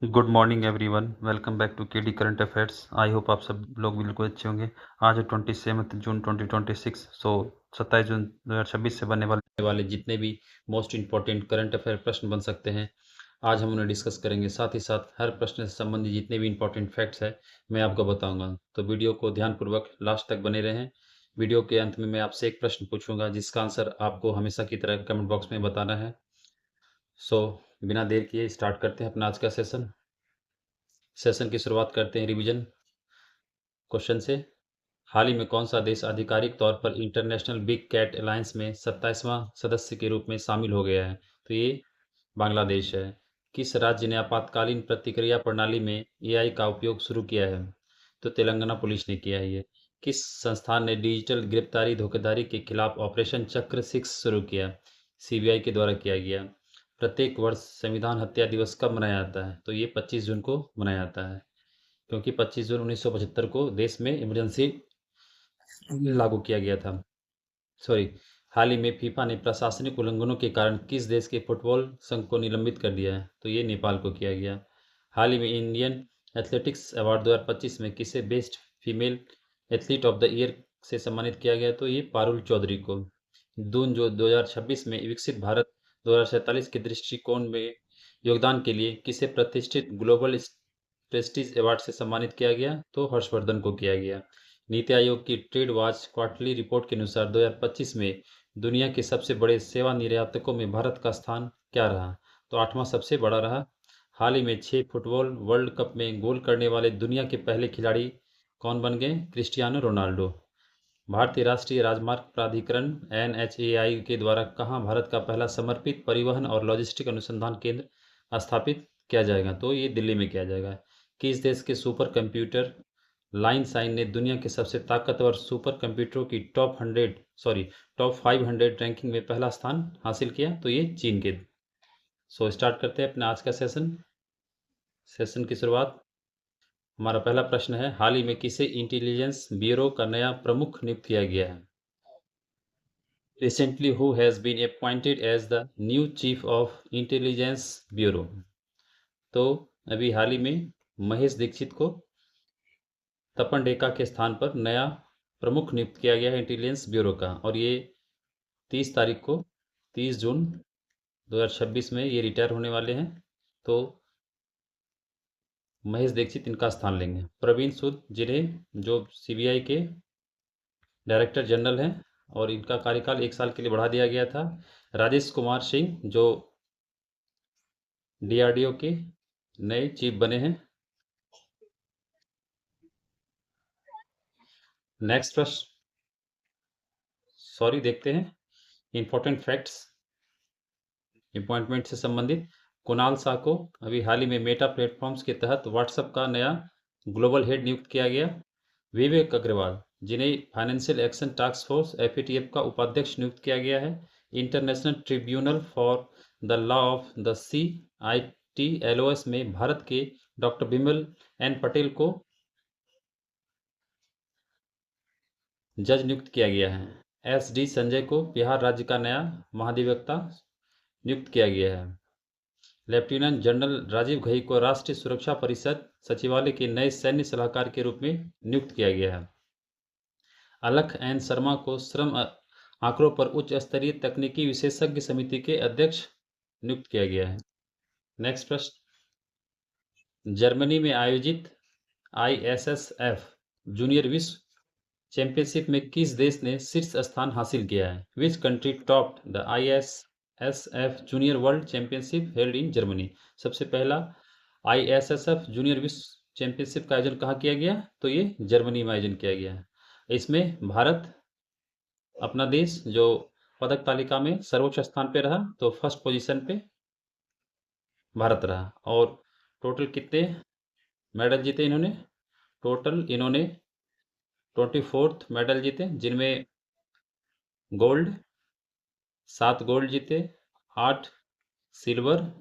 Good morning everyone, welcome back to KD current affairs. I hope आप सब लोग बिल्कुल अच्छे होंगे। आज है 27 जून 2026। 27 जून 2026 से बनने वाले जितने भी मोस्ट इंपॉर्टेंट करंट अफेयर प्रश्न बन सकते हैं, आज हम उन्हें डिस्कस करेंगे। साथ ही साथ हर प्रश्न से संबंधित जितने भी इंपॉर्टेंट फैक्ट्स है मैं आपको बताऊंगा, तो वीडियो को ध्यानपूर्वक लास्ट तक बने रहें। वीडियो के अंत में मैं आपसे एक प्रश्न पूछूंगा जिसका आंसर आपको हमेशा की तरह कमेंट बॉक्स में बताना है। बिना देर किए स्टार्ट करते हैं अपना आज का सेशन की शुरुआत करते हैं रिवीजन क्वेश्चन से। हाल ही में कौन सा देश आधिकारिक तौर पर इंटरनेशनल बिग कैट अलायंस में 27वां सदस्य के रूप में शामिल हो गया है? तो ये बांग्लादेश है। किस राज्य ने आपातकालीन प्रतिक्रिया प्रणाली में एआई का उपयोग शुरू किया है? तो तेलंगाना पुलिस ने किया है ये। किस संस्थान ने डिजिटल गिरफ्तारी धोखाधड़ी के खिलाफ ऑपरेशन चक्र 6 शुरू किया? सीबीआई के द्वारा किया गया। प्रत्येक वर्ष संविधान हत्या दिवस कब मनाया जाता है? तो ये 25 जून को मनाया जाता है, क्योंकि 25 जून 1975 को देश में इमरजेंसी लागू किया गया था। सॉरी, हाल ही में फीफा ने प्रशासनिक उल्लंघनों के कारण किस देश के फुटबॉल संघ को निलंबित कर दिया है? तो ये नेपाल को किया गया। हाल ही में इंडियन एथलेटिक्स अवार्ड 2025 में किसे best female athlete of the year से सम्मानित किया गया? तो ये पारुल चौधरी को। दून जो 2026 में विकसित भारत 2047 के दृष्टिकोण में योगदान के लिए किसे प्रतिष्ठित ग्लोबल प्रेस्टीज अवार्ड से सम्मानित किया गया? तो हर्षवर्धन को किया गया। नीति आयोग की ट्रेड वॉच क्वार्टरली रिपोर्ट के अनुसार 2025 में दुनिया के सबसे बड़े सेवा निर्यातकों में भारत का स्थान क्या रहा? तो 8वां सबसे बड़ा रहा। हाल ही में 6 फुटबॉल वर्ल्ड कप में गोल करने वाले दुनिया के पहले खिलाड़ी कौन बन गए? Cristiano Ronaldo. भारतीय राष्ट्रीय राजमार्ग प्राधिकरण NHAI के द्वारा कहाँ भारत का पहला समर्पित परिवहन और लॉजिस्टिक अनुसंधान केंद्र स्थापित किया जाएगा? तो ये दिल्ली में किया जाएगा। किस देश के सुपर कंप्यूटर लाइन साइन ने दुनिया के सबसे ताकतवर सुपर कंप्यूटरों की टॉप 500 रैंकिंग में पहला स्थान हासिल किया? तो ये चीन के। स्टार्ट करते हैं अपना आज का सेशन की शुरुआत। हमारा पहला प्रश्न है, हाल ही में किसे इंटेलिजेंस ब्यूरो का नया प्रमुख नियुक्त किया गया है? Recently, who has been appointed as the new chief of intelligence bureau? तो अभी हाल ही में महेश दीक्षित को तपन डेका के स्थान पर नया प्रमुख नियुक्त किया गया है इंटेलिजेंस ब्यूरो का, और ये 30 जून 2026 में ये रिटायर होने वाले हैं। तो महेश दीक्षित इनका स्थान लेंगे। प्रवीण सूद, जिन्हें जो सीबीआई के डायरेक्टर जनरल हैं, और इनका कार्यकाल 1 साल के लिए बढ़ा दिया गया था। राजेश कुमार सिंह, जो डीआरडीओ के नए चीफ बने हैं। नेक्स्ट प्रश्न, देखते हैं इंपॉर्टेंट फैक्ट्स अपॉइंटमेंट से संबंधित। कुणाल शाह को अभी हाल ही में मेटा प्लेटफॉर्म्स के तहत व्हाट्सएप का नया ग्लोबल हेड नियुक्त किया गया। विवेक अग्रवाल, जिन्हें financial action task force FATF का उपाध्यक्ष नियुक्त किया गया है। International tribunal for the law of the sea ITLOS में भारत के डॉक्टर बिमल N पटेल को जज नियुक्त किया गया है। SD संजय को बिहार राज्य का नया महाधिवक्ता नियुक्त किया गया है। लेफ्टिनेंट जनरल राजीव घई को राष्ट्रीय सुरक्षा परिषद सचिवालय के नए सैन्य सलाहकार के रूप में नियुक्त किया गया है। अलख N शर्मा को श्रम आंकड़ों पर उच्च स्तरीय तकनीकी विशेषज्ञ समिति के अध्यक्ष नियुक्त किया गया है। नेक्स्ट प्रश्न, जर्मनी में आयोजित ISSF जूनियर विश्व चैंपियनशिप में किस देश ने शीर्ष स्थान हासिल किया है? Which country topped the ISSF junior world championship held in Germany? सबसे पहला ISSF जूनियर विश्व चैंपियनशिप का आयोजन कहाँ किया गया? तो ये जर्मनी में आयोजन किया गया है। इसमें भारत, अपना देश, जो पदक तालिका में सर्वोच्च स्थान पे रहा, तो फर्स्ट पोजीशन पे भारत रहा। और टोटल कितने मेडल जीते इन्होंने? टोटल इन्होंने 24 मेडल जीते, जिनमें गोल्ड 7 गोल्ड जीते, 8 सिल्वर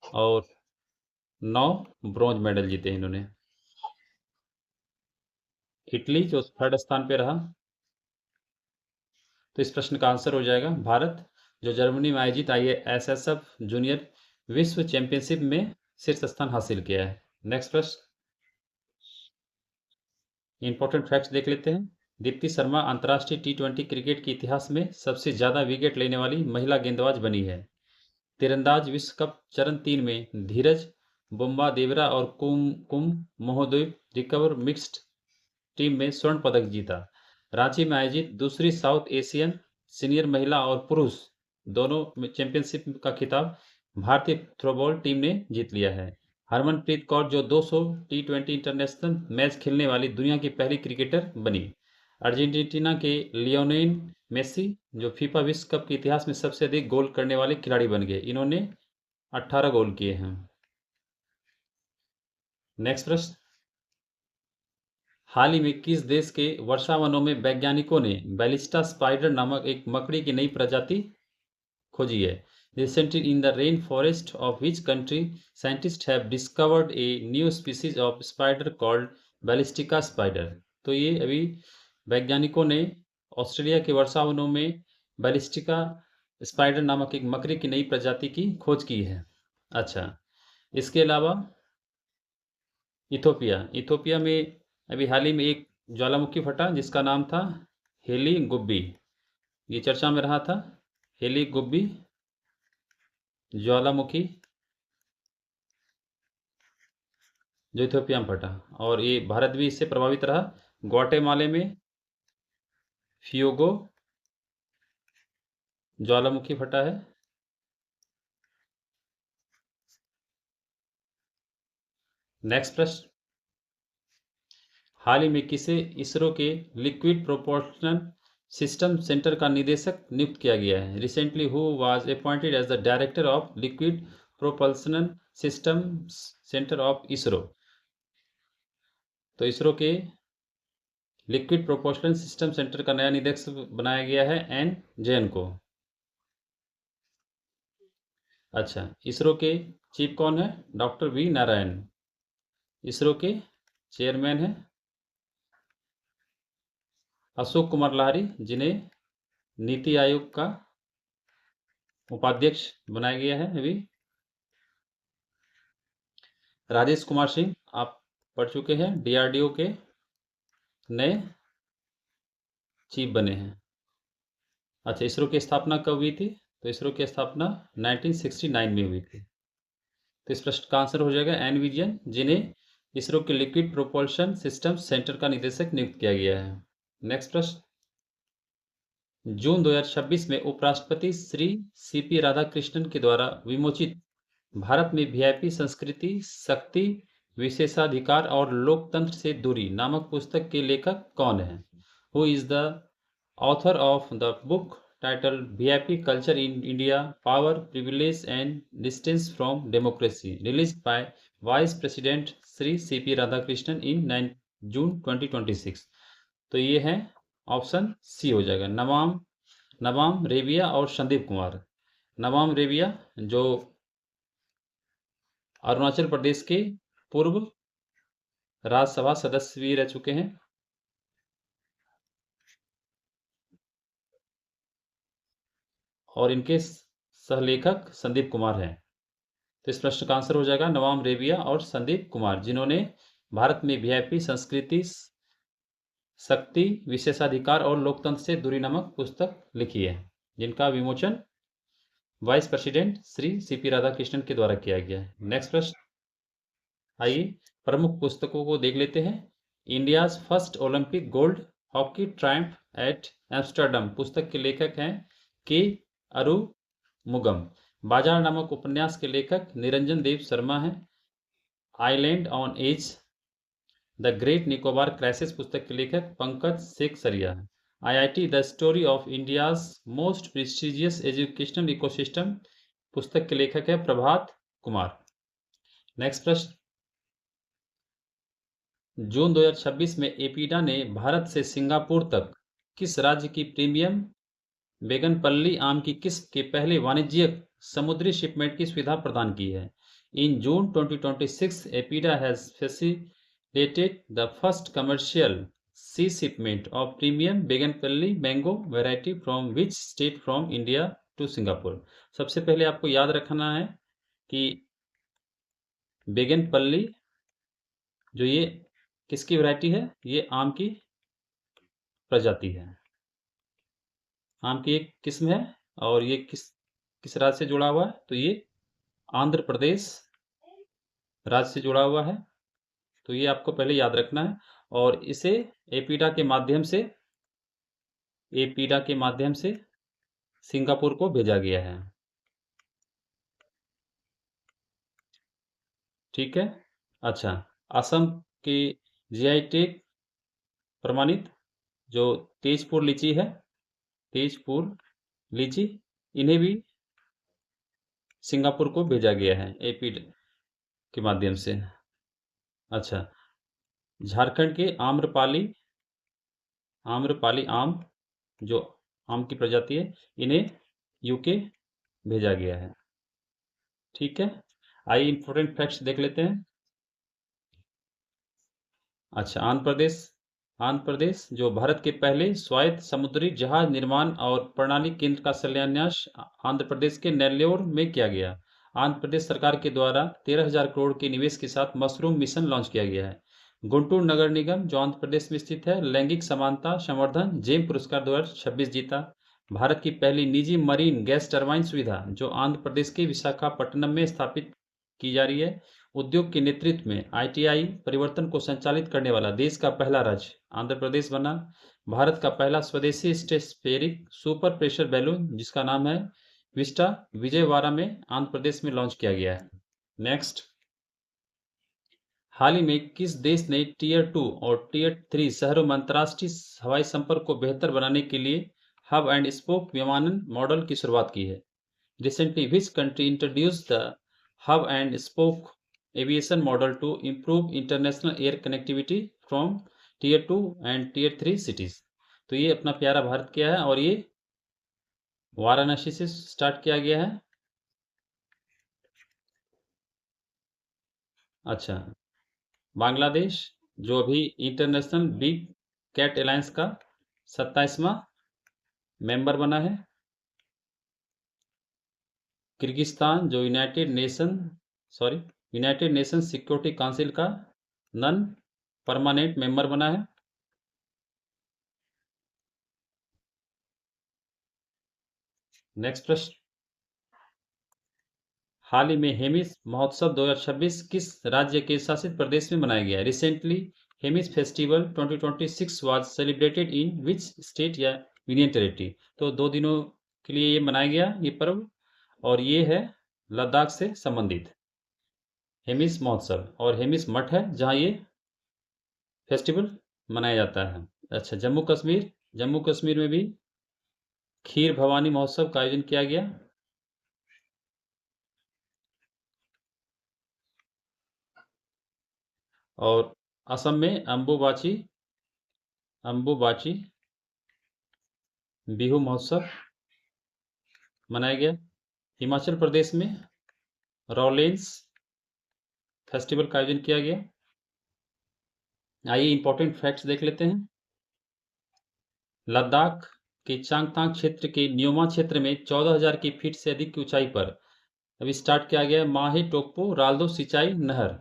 और 9 ब्रॉन्ज मेडल जीते इन्होंने। इटली जो थर्ड स्थान पे रहा। तो इस प्रश्न का आंसर हो जाएगा भारत, जो जर्मनी में आयोजित ISSF जूनियर विश्व चैंपियनशिप में शीर्ष स्थान हासिल किया है। नेक्स्ट प्रश्न, इंपॉर्टेंट फैक्ट्स देख लेते हैं। दीप्ति शर्मा अंतर्राष्ट्रीय T20 क्रिकेट के इतिहास में सबसे ज्यादा विकेट लेने वाली महिला गेंदबाज बनी है। तीरंदाज विश्व कप चरण 3 में धीरज बोम्बादेवरा और कुम मोहद्वीप रिकवर मिक्स्ड टीम में स्वर्ण पदक जीता। रांची में आयोजित दूसरी साउथ एशियन सीनियर महिला और पुरुष दोनों चैंपियनशिप का खिताब भारतीय थ्रोबॉल टीम ने जीत लिया है। हरमनप्रीत कौर जो 200 T20 इंटरनेशनल मैच खेलने वाली दुनिया की पहली क्रिकेटर बनी। अर्जेंटीना के लियोनेल मेसी जो फीफा विश्व कप के इतिहास में सबसे अधिक गोल करने वाले खिलाड़ी बन गए। इन्होंने 18 गोल किए हैं। नेक्स्ट प्रश्न, हाल ही में किस देश के वर्षावनों में वैज्ञानिकों ने बैलिस्टा स्पाइडर नामक एक मकड़ी की नई प्रजाति खोजी है? Recently in the rainforest of which country scientists have discovered a new species of spider called Ballistica spider? तो ये अभी वैज्ञानिकों ने ऑस्ट्रेलिया के वर्षावनों में बैलिस्टिका स्पाइडर नामक एक मकड़ी की नई प्रजाति की खोज की है। अच्छा, इसके अलावा इथोपिया में अभी हाल ही में एक ज्वालामुखी फटा जिसका नाम था हेली गुब्बी। ये चर्चा में रहा था, हेली गुब्बी ज्वालामुखी जो इथियोपिया में फटा, और ये भारत भी इससे प्रभावित रहा। ग्वाटेमाले में फियोगो ज्वालामुखी फटा है। नेक्स्ट प्रश्न, हाल ही में किसे इसरो के लिक्विड प्रोपोर्शनल सिस्टम सेंटर का निदेशक नियुक्त किया गया है? Recently who was appointed as the director of liquid propulsion system centre of ISRO? तो इसरो के लिक्विड प्रोपोर्शनल सिस्टम सेंटर का नया निदेशक बनाया गया है एन जैन को। अच्छा, इसरो के चीफ कौन है? डॉक्टर वी नारायण इसरो के चेयरमैन हैं। अशोक कुमार लाहिरी जिन्हें नीति आयोग का उपाध्यक्ष बनाया गया है अभी। राजेश कुमार सिंह आप पढ़ चुके हैं, DRDO के नए चीफ बने हैं। अच्छा, इसरो की स्थापना कब हुई थी? तो इसरो की स्थापना 1969 में हुई थी। तो इस प्रश्न का आंसर हो जाएगा एन विजयन जिन्हें इसरो के लिक्विड प्रोपल्शन सिस्टम सेंटर का निदेशक नियुक्त किया गया है। नेक्स्ट प्रश्न, जून 2026 में उपराष्ट्रपति श्री CP राधाकृष्णन के द्वारा विमोचित भारत में VIP संस्कृति, शक्ति, विशेषाधिकार और लोकतंत्र से दूरी नामक पुस्तक के लेखक कौन है? Who is the author of the book titled VIP culture in India, power, privilege and distance from democracy, released by vice president Shri CP Radhakrishnan in June 2026? तो ये है ऑप्शन सी हो जाएगा, नमाम रेबिया और संदीप कुमार। नमाम रेबिया जो अरुणाचल प्रदेश के पूर्व राज्यसभा सदस्य भी रह चुके हैं, और इनके सहलेखक संदीप कुमार हैं। तो इस प्रश्न का आंसर हो जाएगा नवाम रेबिया और संदीप कुमार जिन्होंने भारत में VIP संस्कृति, शक्ति, विशेषाधिकार और लोकतंत्र से दूरी नामक पुस्तक लिखी है, जिनका विमोचन vice president Shri CP Radhakrishnan के द्वारा किया गया है। नेक्स्ट प्रश्न, आइए प्रमुख पुस्तकों को देख लेते हैं। India's first Olympic gold hockey triumph at Amsterdam पुस्तक के लेखक हैं के अरुमुगम। बाजार नामक उपन्यास के लेखक निरंजन देव शर्मा हैं। Island on edge the great Nicobar crisis पुस्तक के लेखक पंकज शेख सरिया हैं। IIT the story of India's most prestigious educational ecosystem पुस्तक के लेखक है प्रभात कुमार। नेक्स्ट प्रश्न, जून 2026 में एपीडा ने भारत से सिंगापुर तक किस राज्य की प्रीमियम बेगनपल्ली आम की किस्म के पहले वाणिज्यिक समुद्री शिपमेंट की सुविधा प्रदान की है? In June 2026 APEDA has facilitated the first commercial sea shipment of premium Banganapalli mango variety from which state from India to Singapore? सबसे पहले आपको याद रखना है कि बेगनपल्ली, जो ये किसकी वैरायटी है? ये आम की प्रजाति है, आम की एक किस्म है। और ये किस किस राज्य से जुड़ा हुआ है? तो ये आंध्र प्रदेश राज्य से जुड़ा हुआ है। तो ये आपको पहले याद रखना है। और इसे एपीडा के माध्यम से सिंगापुर को भेजा गया है। ठीक है। अच्छा, असम की जीआई टैग प्रमाणित जो तेजपुर लीची है, तेजपुर लीची, इन्हें भी सिंगापुर को भेजा गया है एपीड के माध्यम से। अच्छा, झारखंड के आम्रपाली आम, जो आम की प्रजाति है, इन्हें यूके भेजा गया है। ठीक है, आइए इंपॉर्टेंट फैक्ट्स देख लेते हैं। अच्छा, आंध्र प्रदेश जो भारत के पहले स्वायत्त समुद्री जहाज निर्माण और प्रणाली केंद्र का शिलान्यास आंध्र प्रदेश के नेल्लोर में किया गया। आंध्र प्रदेश सरकार के द्वारा 13,000 करोड़ के निवेश के साथ मशरूम मिशन लॉन्च किया गया है। गुंटूर नगर निगम जो आंध्र प्रदेश में स्थित है, लैंगिक समानता संवर्धन जेम पुरस्कार 2026 जीता। भारत की पहली निजी मरीन गैस टरबाइन सुविधा जो आंध्र प्रदेश के विशाखापट्टनम में स्थापित की जा रही है। उद्योग के नेतृत्व में आईटीआई परिवर्तन को संचालित करने वाला देश का पहला राज्य आंध्र प्रदेश बना। भारत का पहला स्वदेशी स्टेस्फेरिक सुपर प्रेशर बैलून जिसका नाम है विस्टा, विजयवाड़ा में आंध्र प्रदेश में लॉन्च किया गया है। नेक्स्ट, हाल ही में किस देश ने टीयर 2 और टीयर 3 शहरों में अंतर्राष्ट्रीय हवाई संपर्क को बेहतर बनाने के लिए हब एंड स्पोक विमानन मॉडल की शुरुआत की है? Recently, which country introduced the hub and spoke aviation model to improve international air connectivity from tier 2 and tier 3 cities? तो ये अपना प्यारा भारत किया है और ये वाराणसी से स्टार्ट किया गया है। अच्छा, बांग्लादेश जो अभी इंटरनेशनल बिग कैट अलायंस का 27वां मेंबर बना है। किर्गिस्तान जो यूनाइटेड नेशन सिक्योरिटी काउंसिल का नन परमानेंट मेंबर बना है। नेक्स्ट प्रश्न, हाल ही में हेमिस महोत्सव 2026 किस राज्य के शासित प्रदेश में मनाया गया? Recently Hemis festival 2026 was celebrated in which state या यूनियन टेरिटरी? तो 2 दिनों के लिए ये मनाया गया ये पर्व, और ये है लद्दाख से संबंधित हेमिस महोत्सव, और हेमिस मठ है जहाँ ये फेस्टिवल मनाया जाता है। अच्छा, जम्मू कश्मीर में भी खीर भवानी महोत्सव का आयोजन किया गया। और असम में अंबुबाची बिहू महोत्सव मनाया गया। हिमाचल प्रदेश में रॉलेंस फेस्टिवल का आयोजन किया गया। आइए इंपॉर्टेंट फैक्ट्स देख लेते हैं। लद्दाख के चांगथांग क्षेत्र के न्योमा क्षेत्र में 14,000 की फीट से अधिक की ऊंचाई पर अभी स्टार्ट किया गया है माहे टोकपो राल्दो सिंचाई नहर।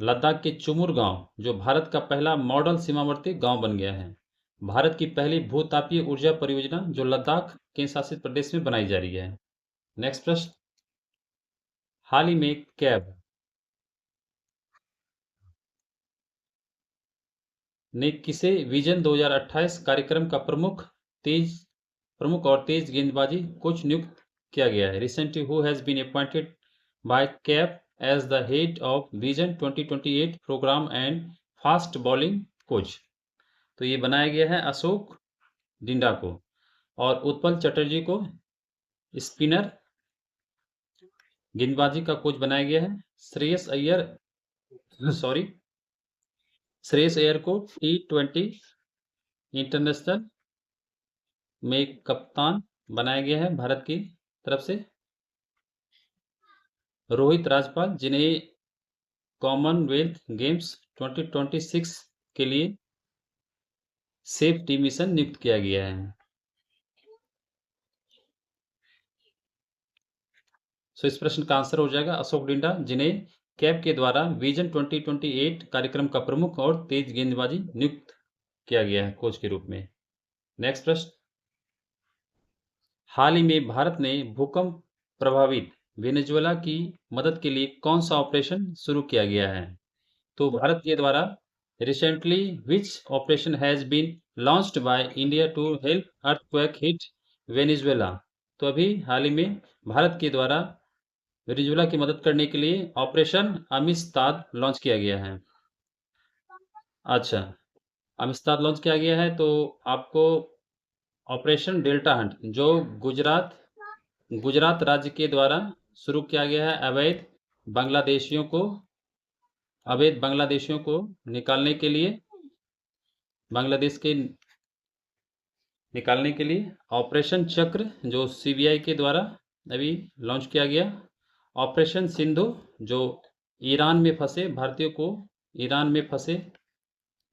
लद्दाख के चुमुर गांव जो भारत का पहला मॉडल सीमावर्ती गांव बन गया है। भारत की पहली भूतापीय ऊर्जा परियोजना जो लद्दाख केंद्र शासित प्रदेश में बनाई जा रही है। नेक्स्ट प्रश्न, हाल ही में कैब ने किसे विजन 2028 कार्यक्रम का प्रमुख और तेज गेंदबाजी कोच नियुक्त किया गया है? Recently who has been appointed by CAB as the head of vision 2028 programme and fast bowling coach? तो ये बनाया गया है अशोक डिंडा को, और उत्पल चटर्जी को स्पिनर गेंदबाजी का कोच बनाया गया है। श्रेयस अय्यर को T20 इंटरनेशनल में कप्तान बनाया गया है भारत की तरफ से। रोहित राजपाल जिन्हें कॉमनवेल्थ गेम्स 2026 के लिए सेफ्टी मिशन नियुक्त किया गया है। सो इस प्रश्न का आंसर हो जाएगा अशोक डिंडा, जिन्हें कैब के द्वारा विजन 2028 कार्यक्रम का प्रमुख और तेज गेंदबाजी नियुक्त किया गया है कोच के रूप में। नेक्स्ट प्रश्न, हाल ही में भारत ने भूकंप प्रभावित वेनेजुएला की मदद के लिए कौन सा ऑपरेशन शुरू किया गया है? तो भारत के द्वारा recently which operation has been launched by India to help earthquake hit Venezuela? तो अभी हाल ही में भारत के द्वारा वेनेजुएला की मदद करने के लिए ऑपरेशन अमिस्ताद लॉन्च किया गया है। अच्छा, अमिस्ताद लॉन्च किया गया है, तो आपको ऑपरेशन डेल्टा हंट जो गुजरात राज्य के द्वारा शुरू किया गया है अवैध बांग्लादेशियों को निकालने के लिए ऑपरेशन चक्र जो सीबीआई के द्वारा अभी लॉन्च किया गया, ऑपरेशन सिंधु जो ईरान में फंसे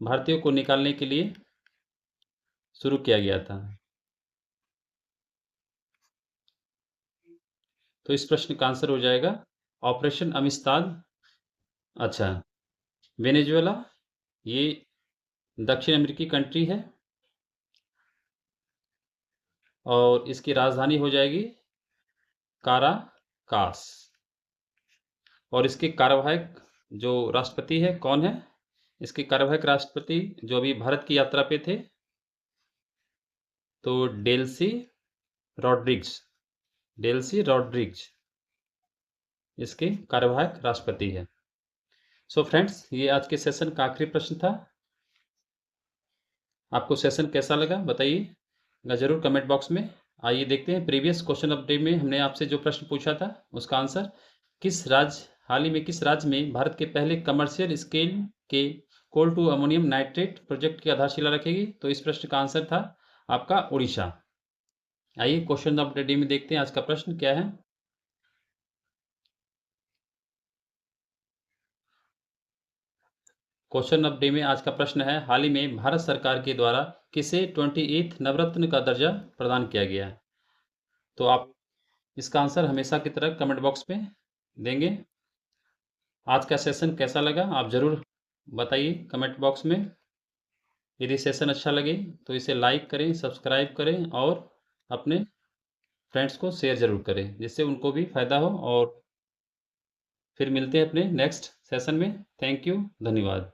भारतीयों को निकालने के लिए शुरू किया गया था। तो इस प्रश्न का आंसर हो जाएगा ऑपरेशन अमिस्ताद। अच्छा, वेनेजुएला ये दक्षिण अमेरिकी कंट्री है और इसकी राजधानी हो जाएगी काराकास, और इसके कार्यवाहक जो राष्ट्रपति है कौन है? इसके कार्यवाहक राष्ट्रपति जो अभी भारत की यात्रा पे थे, तो डेल्सी रॉड्रिग्स इसके कार्यवाहक राष्ट्रपति है। सो फ्रेंड्स, ये आज के सेशन का आखिरी प्रश्न था। आपको सेशन कैसा लगा बताइए जरूर कमेंट बॉक्स में। आइए देखते हैं प्रीवियस क्वेश्चन ऑफ डे में हमने आपसे जो प्रश्न पूछा था उसका आंसर। हाल ही में किस राज्य में भारत के पहले कमर्शियल स्केल के कोल टू अमोनियम नाइट्रेट प्रोजेक्ट की आधारशिला रखेगी? तो इस प्रश्न का आंसर था आपका उड़ीसा। आइए क्वेश्चन ऑफ द डे में देखते हैं आज का प्रश्न क्या है। क्वेश्चन ऑफ डे में आज का प्रश्न है, हाल ही में भारत सरकार के द्वारा किसे 28th नवरत्न का दर्जा प्रदान किया गया है? तो आप इसका आंसर हमेशा की तरह कमेंट बॉक्स में देंगे। आज का सेशन कैसा लगा आप ज़रूर बताइए कमेंट बॉक्स में। यदि सेशन अच्छा लगे तो इसे लाइक करें, सब्सक्राइब करें और अपने फ्रेंड्स को शेयर ज़रूर करें जिससे उनको भी फ़ायदा हो। और फिर मिलते हैं अपने नेक्स्ट सेशन में। थैंक यू, धन्यवाद।